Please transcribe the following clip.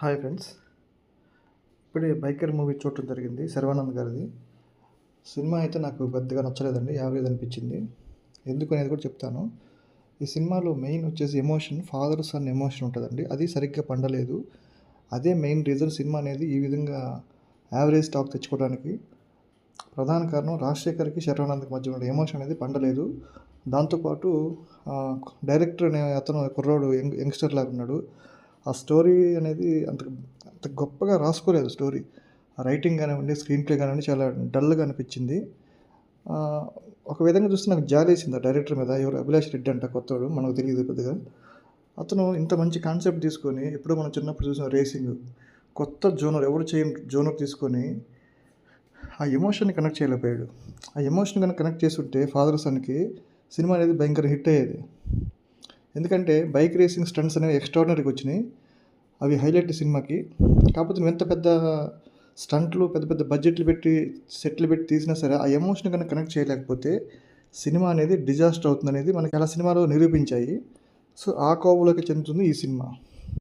Hi friends. ఇప్పుడే 'biker' movie చూడటం జరిగింది. శర్వానంద్ గారిది. సినిమా అయితే నాకు పెద్దగా నచ్చలేదండి. యావరేజ్ అనిపించింది. ఎందుకు అనేది కూడా చెప్తాను. ఈ సినిమాలో మెయిన్ వచ్చేసి ఎమోషన్, ఫాదర్ సన్ ఎమోషన్ ఉంటదండి. అది సరిగ్గా పండలేదు. అదే మెయిన్ రీజన్ సినిమా అనేది ఈ విధంగా యావరేజ్ టాక్ తెచ్చుకోవడానికి ప్రధాన కారణం. రాజశేఖర్‌కి, శర్వానంద్‌కి మధ్య ఉన్న ఎమోషన్ అనేది పండలేదు. దాంతో పాటు డైరెక్టర్ అనే అతను కుర్రోడు యంగ్‌స్టర్ లాగా ఉన్నాడు. ఆ స్టోరీ అనేది అంత గొప్పగా రాసుకోలేదు స్టోరీ. ఆ రైటింగ్ కానివ్వండి, స్క్రీన్ ప్లే కానివ్వండి చాలా డల్‌గా అనిపించింది. ఒక విధంగా చూస్తే నాకు జాలేసింది ఆ డైరెక్టర్ మీద. ఎవరు 'అభిలాష్ రెడ్డి' అంట కొత్తోడు. మనకు తెలీదు పెద్దగా. అతను ఇంత మంచి కాన్సెప్ట్ తీసుకొని ఎప్పుడో మనం చిన్నప్పుడు చూసిన రేసింగ్, కొత్త జోనర్ ఎవరు చేయని జోనర్ తీసుకొని ఆ ఎమోషన్‌ని కనెక్ట్ చేయలేకపోయాడు. ఆ ఎమోషన్ గనుక కనెక్ట్ చేసుంటే 'ఫాదర్ సన్‌కి' సినిమా అనేది భయంకర హిట్ అయ్యేది. ఎందుకంటే బైక్ రేసింగ్ స్టంట్స్ అనేవి ఎక్స్ట్రార్డినరీగా వచ్చినాయి. అవి హైలైట్ సినిమాకి. కాకపోతే నువ్వెంత పెద్ద స్టంట్లు, పెద్ద పెద్ద బడ్జెట్లు పెట్టి, సెట్లు పెట్టి తీసినా సరే, ఆ ఎమోషన్ గనుక కనెక్ట్ చేయలేకపోతే సినిమా అనేది డిజాస్టర్ అవుతుందనేది మనకి చాలా సినిమాలు నిరూపించాయి. సో, ఆ కోవలోకి చెందుతుంది ఈ సినిమా.